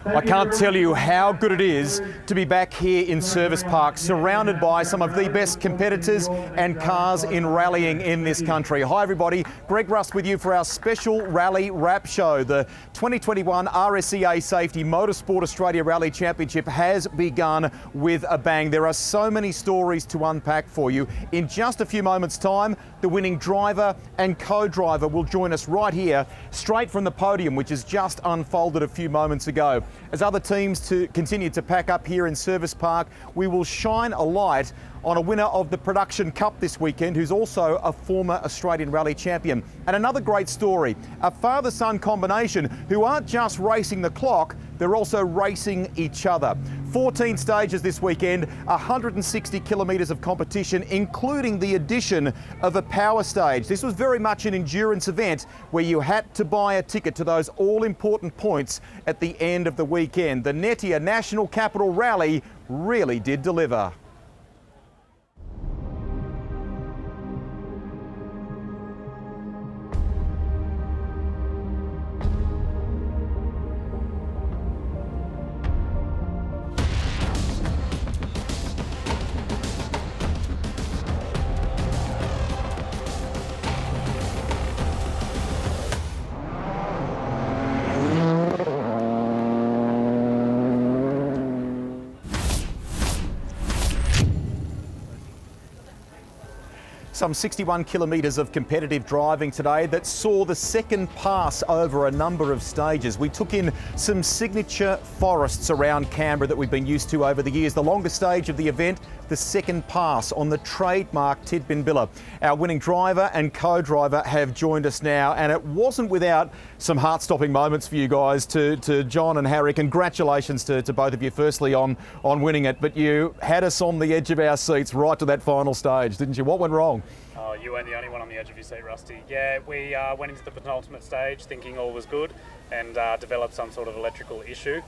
I can't tell you how good it is to be back here in Service Park, surrounded by some of the best competitors and cars in rallying in this country. Hi everybody, Greg Rust with you for our special rally wrap show. The 2021 RSEA Safety Motorsport Australia Rally Championship has begun with a bang. There are so many stories to unpack for you. In just a few moments' time, the winning driver and co-driver will join us right here, straight from the podium, which has just unfolded a few moments ago. As other teams continue to pack up here in Service Park, we will shine a light on a winner of the Production Cup this weekend, who's also a former Australian Rally champion. And another great story, a father-son combination who aren't just racing the clock, they're also racing each other. 14 stages this weekend, 160 kilometres of competition, including the addition of a power stage. This was very much an endurance event where you had to buy a ticket to those all-important points at the end of the weekend. The Netier National Capital Rally really did deliver. Some 61 kilometres of competitive driving today that saw the second pass over a number of stages. We took in some signature forests around Canberra that we've been used to over the years. The longest stage of the event, the second pass on the trademark Tidbinbilla. Our winning driver and co-driver have joined us now, and it wasn't without some heart-stopping moments for you guys. To John and Harry, congratulations to both of you firstly on winning it, but you had us on the edge of our seats right to that final stage, didn't you? What went wrong? Oh, you weren't the only one on the edge of your seat, Rusty. Yeah, we went into the penultimate stage thinking all was good and developed some sort of electrical issue.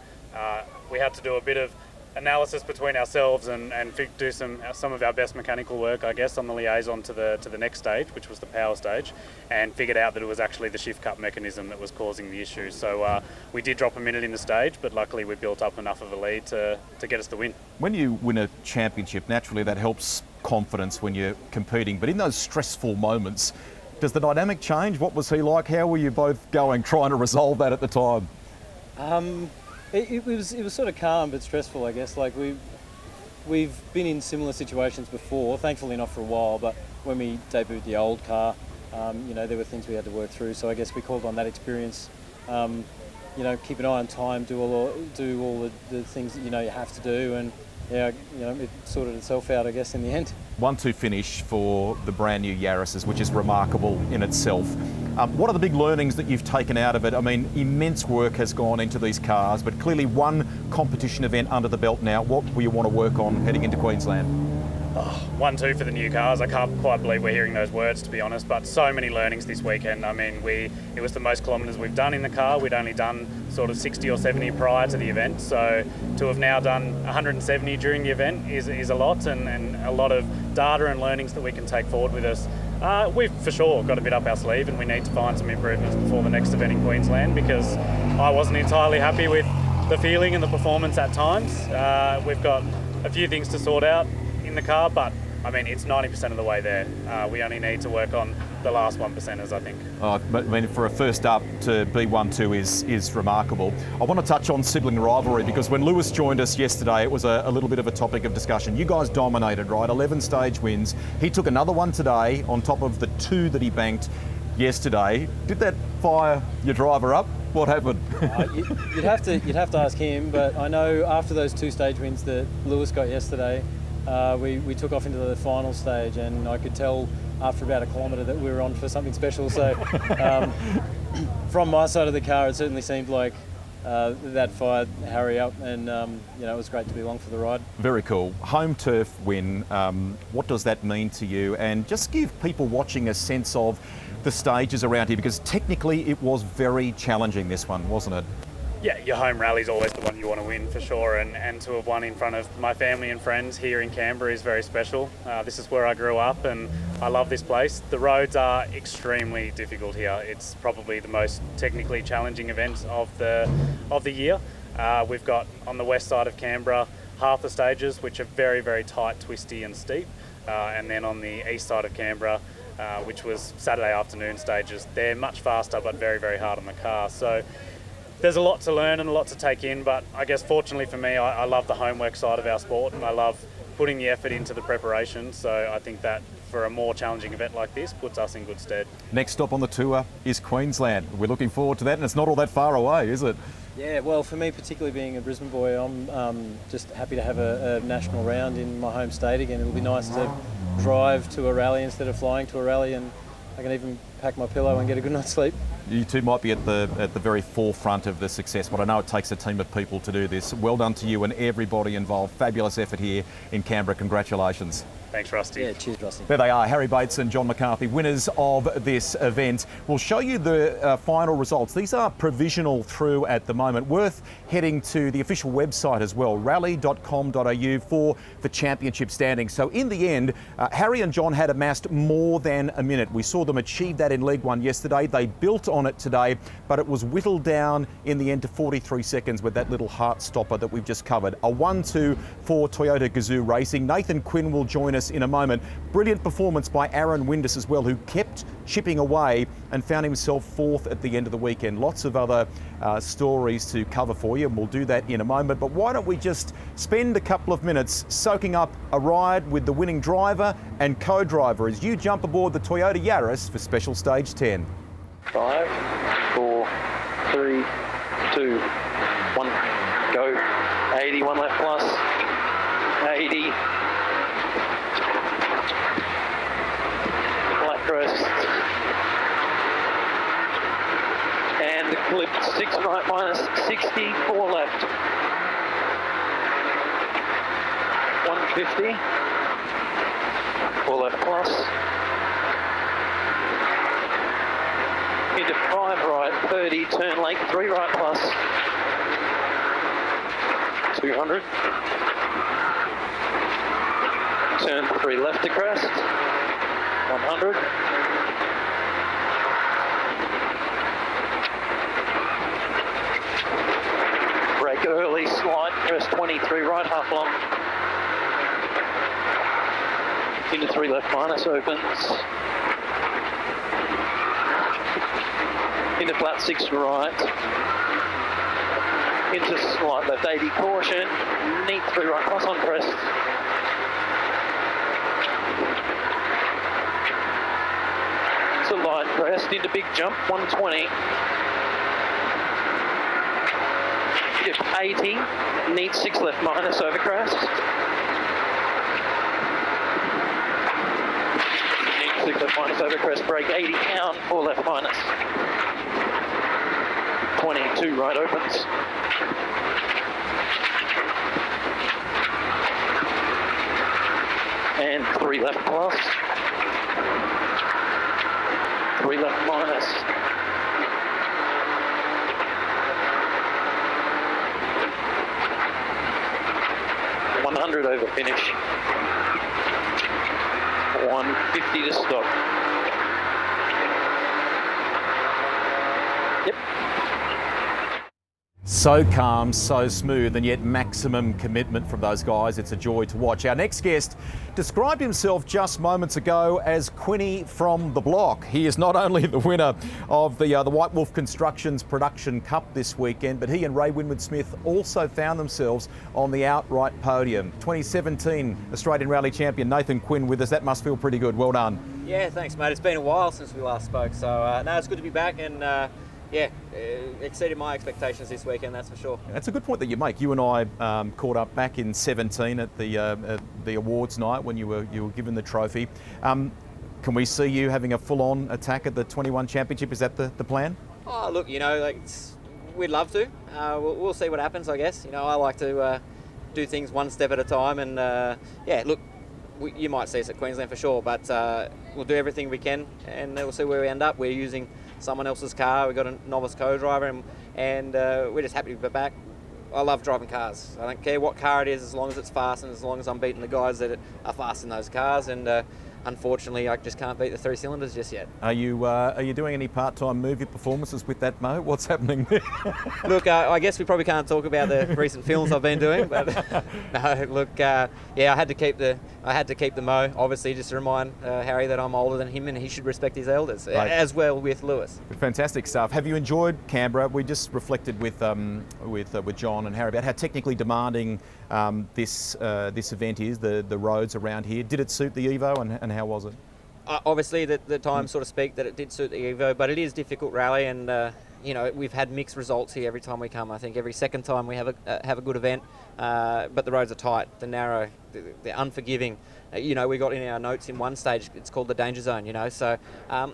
We had to do a bit of analysis between ourselves and do some of our best mechanical work, I guess, on the liaison to the next stage, which was the power stage, and figured out that it was actually the shift cut mechanism that was causing the issue. So we did drop a minute in the stage, but luckily we built up enough of a lead to get us the win. When you win a championship, naturally that helps confidence when you're competing, but in those stressful moments, does the dynamic change? What was he like? How were you both going, trying to resolve that at the time? It was sort of calm but stressful, I guess. Like we've been in similar situations before, thankfully not for a while, but when we debuted the old car, there were things we had to work through. So I guess we called on that experience. Keep an eye on time, do all the things that you have to do, and it sorted itself out, I guess, in the end. 1-2 finish for the brand new Yaris's, which is remarkable in itself. What are the big learnings that you've taken out of it? I mean, immense work has gone into these cars, but clearly one competition event under the belt now. What will you want to work on heading into Queensland? 1-2 for the new cars. I can't quite believe we're hearing those words, to be honest, but so many learnings this weekend. I mean, it was the most kilometres we've done in the car. We'd only done sort of 60 or 70 prior to the event, so to have now done 170 during the event is a lot, and a lot of data and learnings that we can take forward with us. We've for sure got a bit up our sleeve, and we need to find some improvements before the next event in Queensland, because I wasn't entirely happy with the feeling and the performance at times. We've got a few things to sort out in the car, but I mean, it's 90% of the way there. We only need to work on the last 1%ers, I think. But I mean, for a first up to be 1-2 is remarkable. I want to touch on sibling rivalry, because when Lewis joined us yesterday, it was a little bit of a topic of discussion. You guys dominated, right? 11 stage wins. He took another one today on top of the 2 that he banked yesterday. Did that fire your driver up? What happened? You'd have to ask him, but I know after those 2 stage wins that Lewis got yesterday, we took off into the final stage, and I could tell after about a kilometre that we were on for something special. So from my side of the car, it certainly seemed like that fired Harry up, and it was great to be along for the ride. Very cool. Home turf win, what does that mean to you? And just give people watching a sense of the stages around here, because technically it was very challenging, this one, wasn't it? Yeah, your home rally is always the one you want to win for sure, and to have won in front of my family and friends here in Canberra is very special. This is where I grew up and I love this place. The roads are extremely difficult here. It's probably the most technically challenging event of the year. We've got on the west side of Canberra half the stages, which are very, very tight, twisty and steep. And then on the east side of Canberra, which was Saturday afternoon stages, they're much faster but very, very hard on the car. So there's a lot to learn and a lot to take in, but I guess fortunately for me, I love the homework side of our sport, and I love putting the effort into the preparation. So I think that for a more challenging event like this puts us in good stead. Next stop on the tour is Queensland. We're looking forward to that, and it's not all that far away, is it? Yeah, well, for me, particularly being a Brisbane boy, I'm just happy to have a national round in my home state again. It'll be nice to drive to a rally instead of flying to a rally, and I can even pack my pillow and get a good night's sleep. You two might be at the very forefront of the success, but I know it takes a team of people to do this. Well done to you and everybody involved. Fabulous effort here in Canberra. Congratulations. Thanks, Rusty. Yeah, cheers, Rusty. There they are, Harry Bates and John McCarthy, winners of this event. We'll show you the final results. These are provisional through at the moment. Worth heading to the official website as well, rally.com.au, for the championship standings. So in the end, Harry and John had amassed more than a minute. We saw them achieve that in League One yesterday. They built on it today, but it was whittled down in the end to 43 seconds with that little heart stopper that we've just covered. A 1-2 for Toyota Gazoo Racing. Nathan Quinn will join us in a moment. Brilliant performance by Aaron Windus as well, who kept chipping away and found himself fourth at the end of the weekend. Lots of other stories to cover for you, and we'll do that in a moment. But why don't we just spend a couple of minutes soaking up a ride with the winning driver and co-driver as you jump aboard the Toyota Yaris for Special Stage 10. 5, 4, 3, 2, 1, go. 80, one left plus. 80. Flat crest. And the clip 6 right minus 60, 4 left. 150. 4 left plus. Into 5 right, 30, turn late, 3 right plus. 200. Turn 3 left to crest. 100. Brake early, slide, crest 23 right, half long. Into 3 left minus, opens. Into flat 6 right. Into slight left 80, caution. Neat 3 right plus on crest. It's a light crest, into big jump, 120. Dip 80, neat 6 left minus over crest. Neat 6 left minus over crest, brake 80 down, 4 left minus. 22 right opens. And 3 left plus. 3 left minus. $100 over finish. 150 to stop. Yep. So calm, so smooth, and yet maximum commitment from those guys. It's a joy to watch. Our next guest described himself just moments ago as Quinny from the block. He is not only the winner of the White Wolf Constructions Production Cup this weekend, but he and Ray Winwood-Smith also found themselves on the outright podium. 2017 Australian Rally Champion Nathan Quinn with us. That must feel pretty good. Well done. Yeah, thanks, mate. It's been a while since we last spoke, so no, it's good to be back, and exceeded my expectations this weekend, that's for sure. That's a good point that you make. You and I caught up back in 17 at the awards night when you were given the trophy. Can we see you having a full-on attack at the 21 Championship? Is that the plan? Oh, look, we'd love to. We'll see what happens, I guess. I like to do things one step at a time, and you might see us at Queensland for sure, but we'll do everything we can, and we'll see where we end up. We're using someone else's car. We've got a novice co-driver, and we're just happy to be back. I love driving cars. I don't care what car it is, as long as it's fast and as long as I'm beating the guys that are fast in those cars. And unfortunately, I just can't beat the 3 cylinders just yet. Are you doing any part-time movie performances with that, Mo? What's happening there? Look, I guess we probably can't talk about the recent films I've been doing, but no. Look, yeah, I had to keep the Mo, obviously, just to remind Harry that I'm older than him and he should respect his elders, Right. as well with Lewis. Fantastic stuff. Have you enjoyed Canberra? We just reflected with John and Harry about how technically demanding this event is, the roads around here. Did it suit the Evo, and how was it? Obviously, the times sort of speak that it did suit the Evo, but it is difficult rally, and we've had mixed results here every time we come. I think every second time we have a good event, but the roads are tight, they're narrow, they're unforgiving. We got in our notes in one stage, it's called the danger zone, so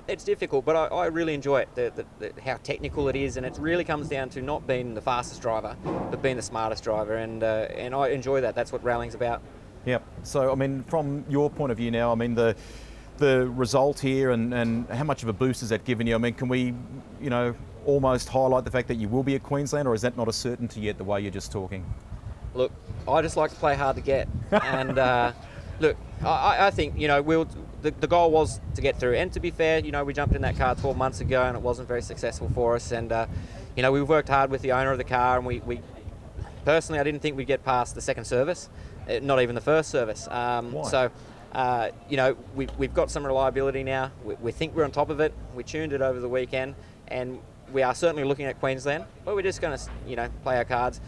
it's difficult, but I really enjoy it, how technical it is, and it really comes down to not being the fastest driver, but being the smartest driver, and I enjoy that. That's what rallying's about. Yep. So, I mean, from your point of view now, I mean, the result here and how much of a boost has that given you? I mean, can we, almost highlight the fact that you will be a Queenslander, or is that not a certainty yet, the way you're just talking? Look, I just like to play hard to get, and look, I think the goal was to get through. And to be fair, we jumped in that car 12 months ago, and it wasn't very successful for us. And we've worked hard with the owner of the car, and we personally, I didn't think we'd get past the second service, not even the first service. Why? So. We've got some reliability now. We think we're on top of it. We tuned it over the weekend, and we are certainly looking at Queensland. But we're just going to, play our cards,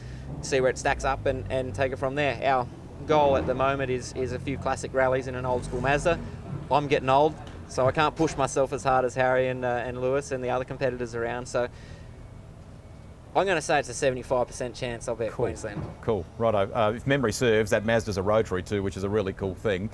see where it stacks up, and take it from there. Our goal at the moment is a few classic rallies in an old school Mazda. I'm getting old, so I can't push myself as hard as Harry and Lewis and the other competitors around. So I'm going to say it's a 75% chance I'll be at Queensland. Cool, righto. If memory serves, that Mazda's a rotary too, which is a really cool thing.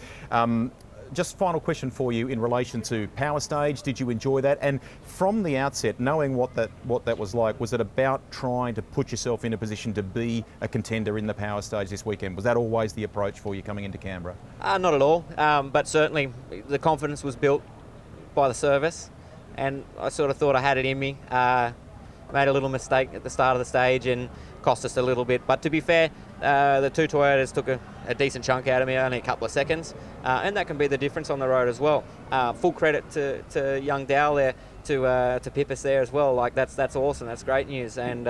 Just final question for you in relation to Power Stage. Did you enjoy that? And from the outset, knowing what that was like, was it about trying to put yourself in a position to be a contender in the Power Stage this weekend? Was that always the approach for you coming into Canberra? Not at all, but certainly the confidence was built by the service, and I sort of thought I had it in me. Made a little mistake at the start of the stage and cost us a little bit. But to be fair, the two Toyotas took a decent chunk out of me, only a couple of seconds, and that can be the difference on the road as well. Full credit to young Dow there to pip us there as well. Like that's awesome. That's great news. And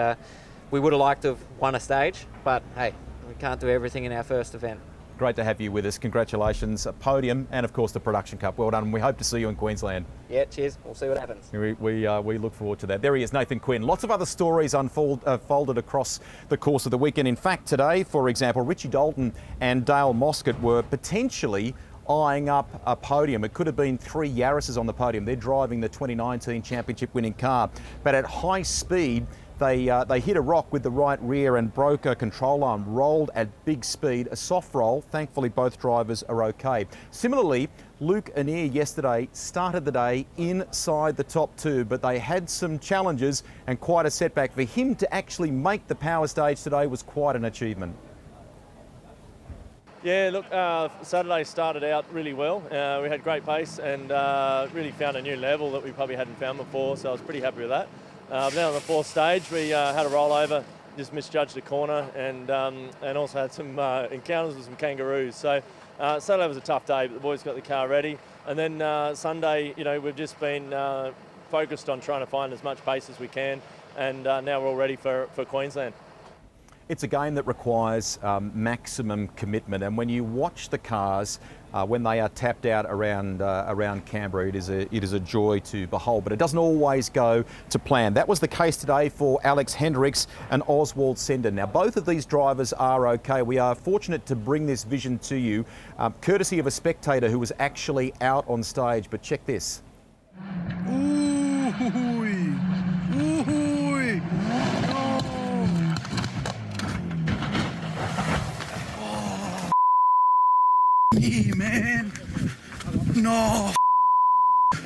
we would have liked to have won a stage, but hey, we can't do everything in our first event. Great to have you with us. Congratulations, a podium, and of course the Production Cup. Well done. And we hope to see you in Queensland. Yeah, cheers. We'll see what happens. We look forward to that. There he is, Nathan Quinn. Lots of other stories folded across the course of the weekend. In fact, today, for example, Richie Dalton and Dale Moscott were potentially eyeing up a podium. It could have been 3 Yaris's on the podium. They're driving the 2019 championship winning car, but at high speed, they hit a rock with the right rear and broke a control arm, rolled at big speed, a soft roll. Thankfully, both drivers are okay. Similarly, Luke Netier yesterday started the day inside the top 2, but they had some challenges and quite a setback. For him to actually make the Power Stage today was quite an achievement. Yeah, look, Saturday started out really well. We had great pace and really found a new level that we probably hadn't found before, so I was pretty happy with that. Now on the 4th stage, we had a rollover, just misjudged a corner, and also had some encounters with some kangaroos. So Saturday was a tough day, but the boys got the car ready. And then Sunday, we've just been focused on trying to find as much pace as we can, and now we're all ready for Queensland. It's a game that requires maximum commitment, and when you watch the cars when they are tapped out around Canberra, it is a joy to behold. But it doesn't always go to plan. That was the case today for Alex Hendricks and Oswald Sender. Now, both of these drivers are okay. We are fortunate to bring this vision to you, courtesy of a spectator who was actually out on stage. But check this. Me, man. No. A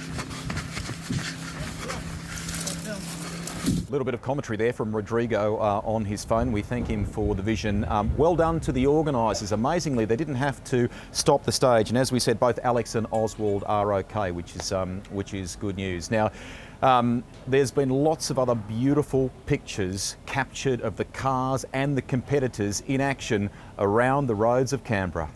little bit of commentary there from Rodrigo on his phone. We thank him for the vision. Well done to the organisers. Amazingly, they didn't have to stop the stage. And as we said, both Alex and Oswald are okay, which is good news. Now, there's been lots of other beautiful pictures captured of the cars and the competitors in action around the roads of Canberra.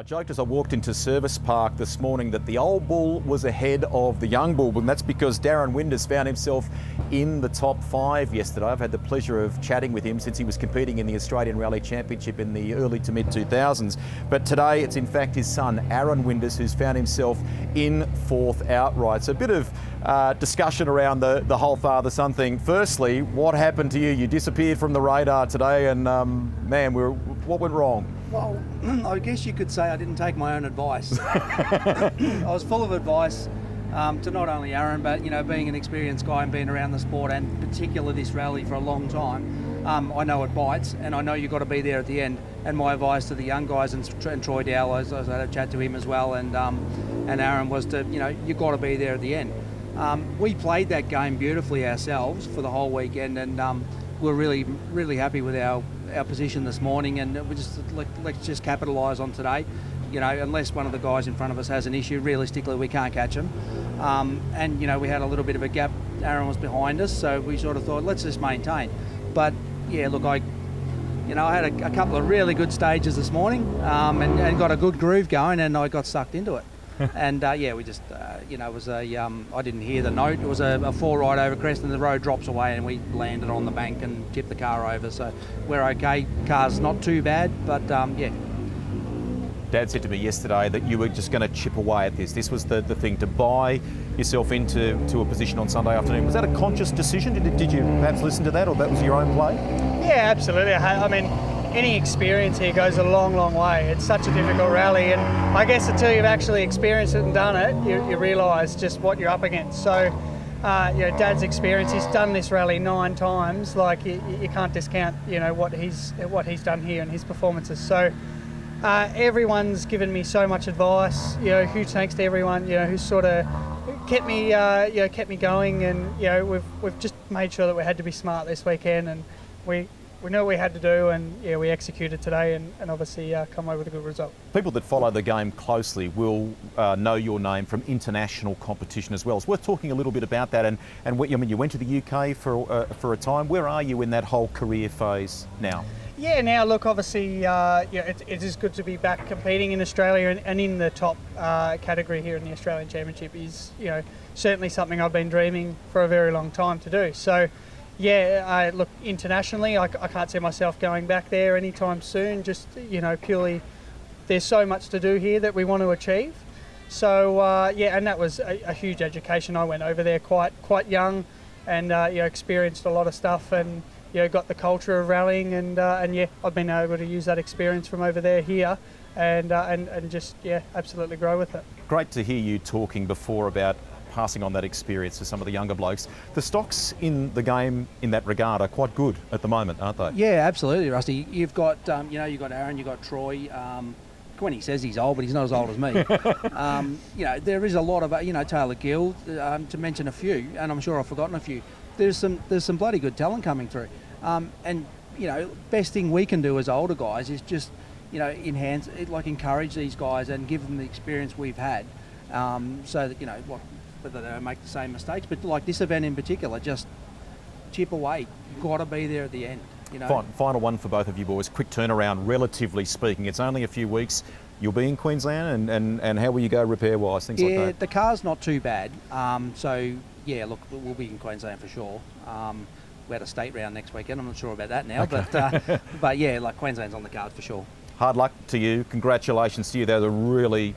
I joked as I walked into Service Park this morning that the old bull was ahead of the young bull, and that's because Darren Winders found himself in the top 5 yesterday. I've had the pleasure of chatting with him since he was competing in the Australian Rally Championship in the early to mid 2000s. But today it's in fact his son, Aaron Winders, who's found himself in 4th outright. So a bit of discussion around the whole father-son thing. Firstly, what happened to you? You disappeared from the radar today, and man, what went wrong? Well, I guess you could say I didn't take my own advice. I was full of advice to not only Aaron, but being an experienced guy and being around the sport, and particularly this rally for a long time, I know it bites, and I know you've got to be there at the end. And my advice to the young guys and Troy Dowell, as I had a chat to him as well, and Aaron was to you've got to be there at the end. We played that game beautifully ourselves for the whole weekend, and we're really happy with our position this morning, and we just let's just capitalise on today. Unless one of the guys in front of us has an issue, realistically we can't catch him. And we had a little bit of a gap. Aaron was behind us, so we sort of thought let's just maintain. But yeah, look, I had a couple of really good stages this morning, and got a good groove going, and I got sucked into it. And we just, it was I didn't hear the note. It was a 4 right over crest, and the road drops away, and we landed on the bank and tipped the car over. So we're okay. Car's not too bad, but yeah. Dad said to me yesterday that you were just going to chip away at this. This was the thing, to buy yourself into a position on Sunday afternoon. Was that a conscious decision? Did you perhaps listen to that, or that was your own play? Yeah, absolutely. I mean, any experience here goes a long, long way. It's such a difficult rally, and I guess until you've actually experienced it and done it, you realise just what you're up against. So, Dad's experience, he's done this rally 9 times. Like you can't discount, what he's done here and his performances. So, everyone's given me so much advice. Huge thanks to everyone, who's sort of kept me going, and we've just made sure that we had to be smart this weekend, and we knew what we had to do, and we executed today, and obviously come away with a good result. People that follow the game closely will know your name from international competition as well. It's worth talking a little bit about that, and you went to the UK for a time. Where are you in that whole career phase now? Yeah, now look, obviously, it is good to be back competing in Australia, and in the top category here in the Australian Championship is, certainly something I've been dreaming for a very long time to do. So, yeah, look, internationally, I can't see myself going back there anytime soon. Just, purely, there's so much to do here that we want to achieve. So, and that was a huge education. I went over there quite young, and experienced a lot of stuff, and got the culture of rallying, and I've been able to use that experience from over there here, and just absolutely grow with it. Great to hear you talking before about passing on that experience to some of the younger blokes. The stocks in the game in that regard are quite good at the moment, aren't they? Yeah, absolutely, Rusty. You've got you've got Aaron, you've got Troy. When he says he's old, but he's not as old as me. There is a lot of Taylor Gill, to mention a few, and I'm sure I've forgotten a few. There's some bloody good talent coming through, and best thing we can do as older guys is just encourage these guys and give them the experience we've had, so that whether they don't make the same mistakes, but like this event in particular, just chip away. You've got to be there at the end. Final one for both of you boys. Quick turnaround, relatively speaking. It's only a few weeks. You'll be in Queensland, and how will you go repair-wise, things like that? Yeah, the car's not too bad. So, yeah, look, we'll be in Queensland for sure. We had a state round next weekend. I'm not sure about that now, okay. but yeah, like Queensland's on the card for sure. Hard luck to you. Congratulations to you. They're really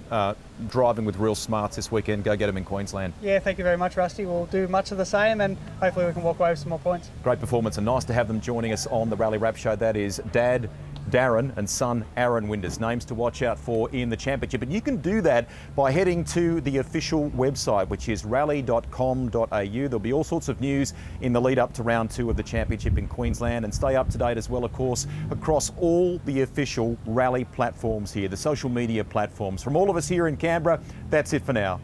driving with real smarts this weekend. Go get them in Queensland. Yeah, thank you very much, Rusty. We'll do much of the same, and hopefully we can walk away with some more points. Great performance, and nice to have them joining us on the Rally Wrap Show. That is Dad Darren and son Aaron Winders. Names to watch out for in the championship, and you can do that by heading to the official website, which is rally.com.au. There'll be all sorts of news in the lead up to round 2 of the championship in Queensland, and stay up to date as well, of course, across all the official rally platforms here, the social media platforms. From all of us here in Canberra, that's it for now.